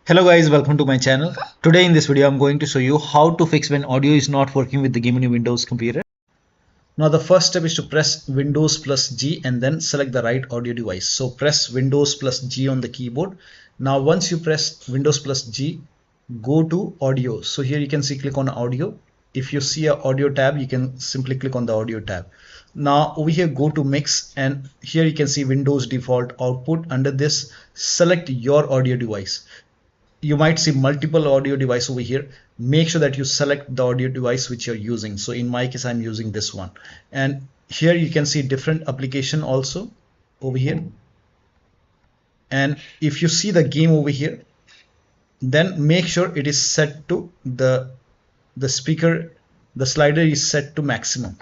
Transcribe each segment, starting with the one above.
Hello guys, welcome to my channel. Today in this video I'm going to show you how to fix when audio is not working with the game on your Windows computer. Now the first step is to press Windows plus G and then select the right audio device. So press Windows plus G on the keyboard. Now once you press Windows plus G, go to audio. So here you can see click on audio. If you see a audio tab, you can simply click on the audio tab. Now over here go to mix, and here you can see Windows default output. Under this, select your audio device. You might see multiple audio device over here. Make sure that you select the audio device which you're using. So in my case, I'm using this one. And here you can see different application also over here. And if you see the game over here, then make sure it is set to the speaker, the slider is set to maximum.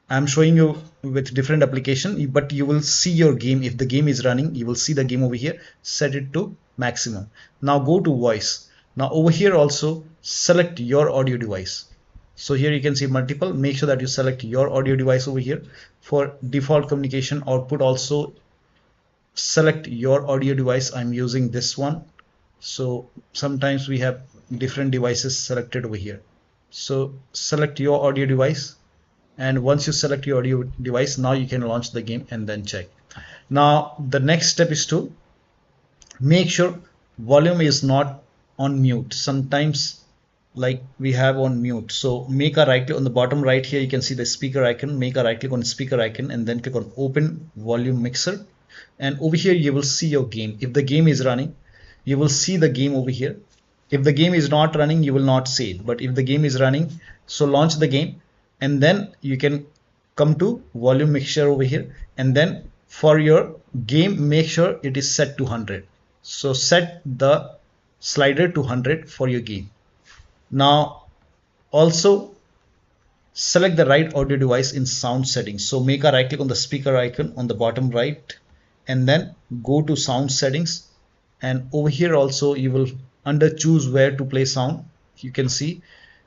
I'm showing you with different application, but you will see your game. If the game is running, you will see the game over here. Set it to maximum. Now go to voice. Now over here also select your audio device. So here you can see multiple. Make sure that you select your audio device over here. For default communication output also select your audio device. I'm using this one. So sometimes we have different devices selected over here. So select your audio device. And once you select your audio device, now you can launch the game and then check. Now the next step is to make sure volume is not on mute. Sometimes like we have on mute, so make a right click on the bottom right. Here you can see the speaker icon. Make a right click on the speaker icon and then click on open volume mixer, and over here you will see your game. If the game is running, you will see the game over here. If the game is not running, you will not see it. But if the game is running, so launch the game, and then you can come to volume mixture over here, and then for your game make sure it is set to 100. So set the slider to 100 for your game. Now also select the right audio device in sound settings. So make a right click on the speaker icon on the bottom right and then go to sound settings, and over here also you will under choose where to play sound, you can see.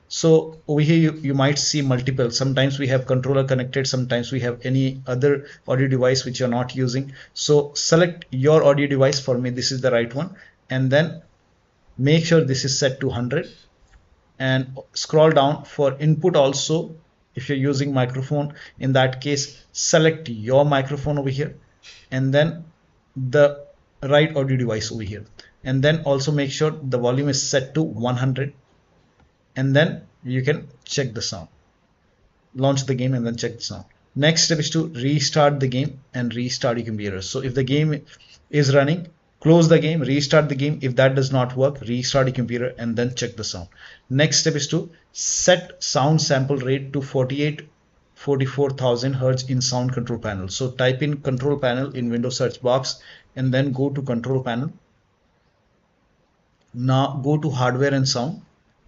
So over here you might see multiple. Sometimes we have controller connected, sometimes we have any other audio device which you're not using. So select your audio device. For me this is the right one, and then make sure this is set to 100, and scroll down. For input also, if you're using microphone, in that case select your microphone over here, and then the right audio device over here, and then also make sure the volume is set to 100, and then you can check the sound. Launch the game and then check the sound. Next step is to restart the game and restart your computer. So if the game is running, close the game, restart the game. If that does not work, restart your computer and then check the sound. Next step is to set sound sample rate to 44,000 Hz in sound control panel. So type in control panel in Windows search box and then go to control panel. Now go to hardware and sound.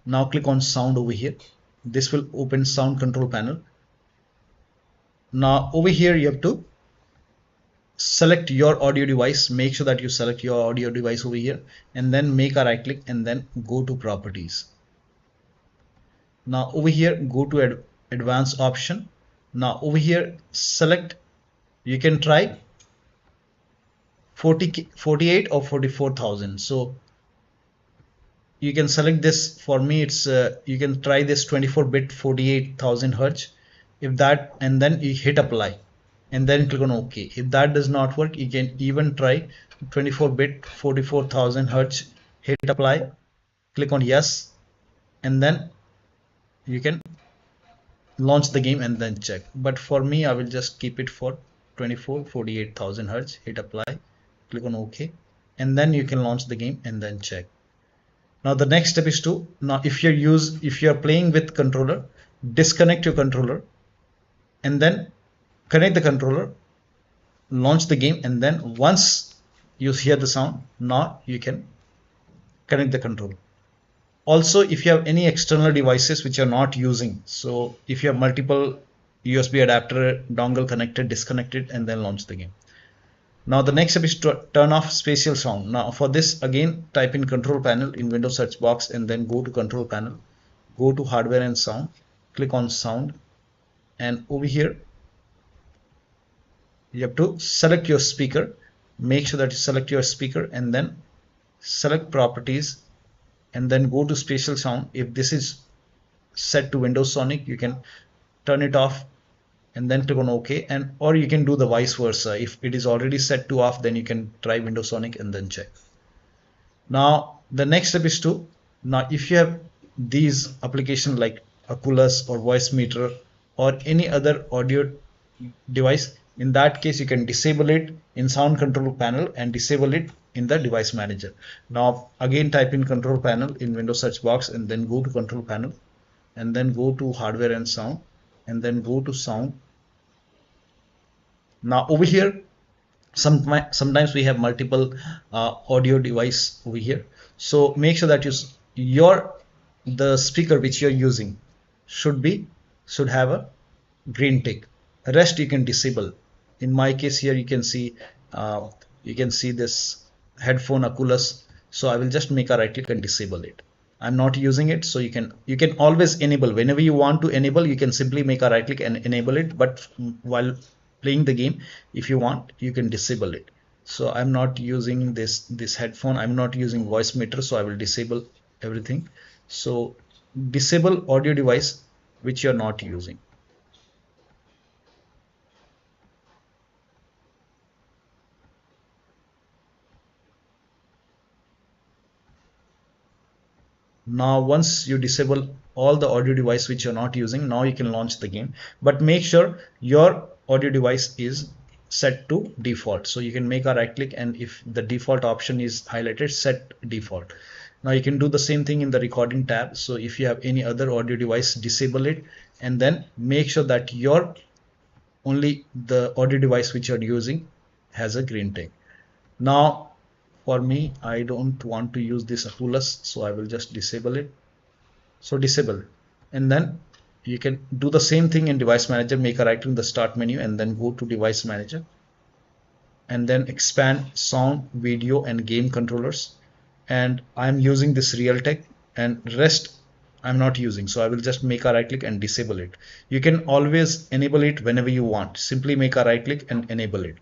Now click on sound over here. This will open sound control panel. Now over here you have to select your audio device. Make sure that you select your audio device over here, and then make a right click and then go to properties. Now over here go to advanced option. Now over here select, you can try 48 or 44,000. So you can select this. For me it's you can try this 24-bit 48,000 Hz. If that, and then you hit apply and then click on OK. If that does not work, you can even try 24-bit 44,000 Hz. Hit apply, click on yes, and then you can launch the game and then check. But for me I will just keep it for 48,000 Hz. Hit apply, click on OK, and then you can launch the game and then check. Now the next step is to, now if you're playing with controller, disconnect your controller and then connect the controller, launch the game, and then once you hear the sound, now you can connect the controller. Also if you have any external devices which you're not using, so if you have multiple USB adapter dongle connected, disconnect it and then launch the game. Now the next step is to turn off spatial sound. Now for this again type in control panel in Windows search box and then go to control panel, go to hardware and sound, click on sound, and over here you have to select your speaker. Make sure that you select your speaker and then select properties, and then go to spatial sound. If this is set to Windows Sonic, you can turn it off and then click on OK, and or you can do the vice versa. If it is already set to off, then you can try Windows Sonic and then check. Now the next step is to, now if you have these applications like Oculus or voice meter or any other audio device, in that case you can disable it in sound control panel and disable it in the device manager. Now again type in control panel in Windows search box and then go to control panel and then go to hardware and sound and then go to sound. Now over here sometimes we have multiple audio device over here, so make sure that the speaker which you're using should have a green tick. Rest you can disable. In my case here uh, you can see this headphone Oculus, so I will just make a right click and disable it. I'm not using it, so you can always enable. Whenever you want to enable, you can simply make a right click and enable it, but while playing the game, if you want, you can disable it. So I'm not using this headphone, I'm not using voice meter, so I will disable everything. So disable audio device which you're not using. Now once you disable all the audio device which you're not using, now you can launch the game, but make sure your audio device is set to default. So you can make a right click, and if the default option is highlighted, set default. Now you can do the same thing in the recording tab. So if you have any other audio device, disable it and then make sure that your only the audio device which you're using has a green tick. Now for me, I don't want to use this Oculus, so I will just disable it. So disable, and then you can do the same thing in device manager. Make a right click in the start menu and then go to device manager and then expand sound, video and game controllers, and I'm using this Realtek, and rest I'm not using, so I will just make a right click and disable it. You can always enable it whenever you want. Simply make a right click and enable it.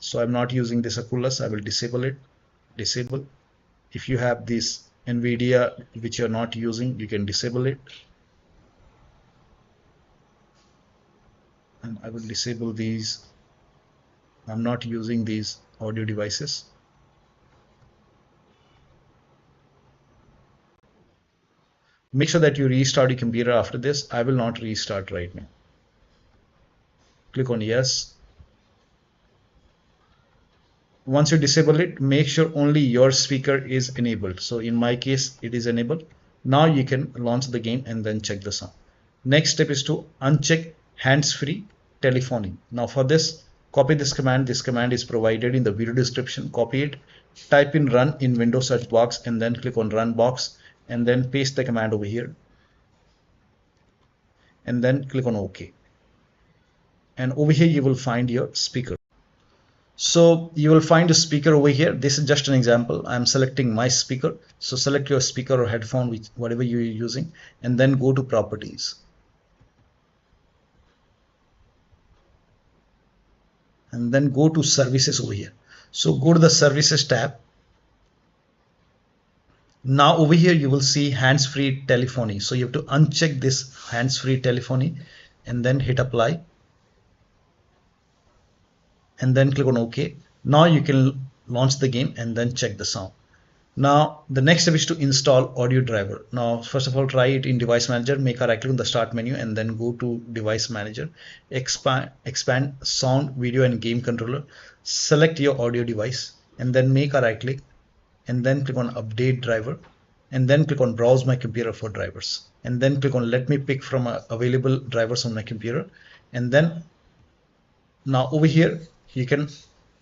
So I'm not using this Oculus, I will disable it. Disable. If you have this NVIDIA which you're not using, you can disable it. And I will disable these. I'm not using these audio devices. Make sure that you restart your computer after this. I will not restart right now. Click on yes. Once you disable it, make sure only your speaker is enabled. So in my case, it is enabled. Now you can launch the game and then check the sound. Next step is to uncheck hands-free telephony. Now for this, copy this command. This command is provided in the video description. Copy it, type in run in Windows search box and then click on run box and then paste the command over here and then click on OK. And over here you will find your speaker. So you will find a speaker over here. This is just an example. I'm selecting my speaker. So select your speaker or headphone, whatever you're using, and then go to properties. And then go to services over here. So go to the services tab. Now over here you will see hands-free telephony. So you have to uncheck this hands-free telephony and then hit apply. And then click on OK. Now you can launch the game and then check the sound. Now the next step is to install audio driver. Now first of all, try it in device manager. Make a right click on the start menu and then go to device manager. Expand sound, video and game controller. Select your audio device and then make a right click and then click on update driver and then click on browse my computer for drivers and then click on let me pick from available drivers on my computer. And then now over here you can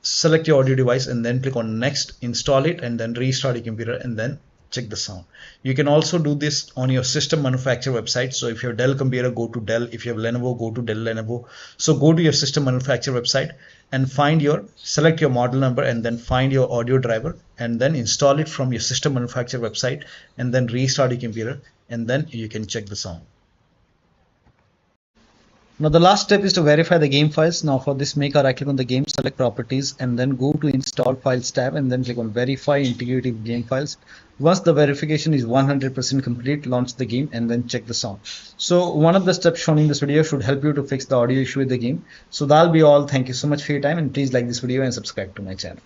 select your audio device and then click on next, install it and then restart your computer and then check the sound. You can also do this on your system manufacturer website. So if you have Dell computer, go to Dell. If you have Lenovo, go to Dell Lenovo. So go to your system manufacturer website and select your model number and then find your audio driver and then install it from your system manufacturer website and then restart your computer and then you can check the sound. Now the last step is to verify the game files. Now for this, make a right click on the game, select properties, and then go to install files tab and then click on verify integrity of game files. Once the verification is 100% complete, launch the game and then check the sound. So one of the steps shown in this video should help you to fix the audio issue with the game. So that'll be all. Thank you so much for your time, and please like this video and subscribe to my channel.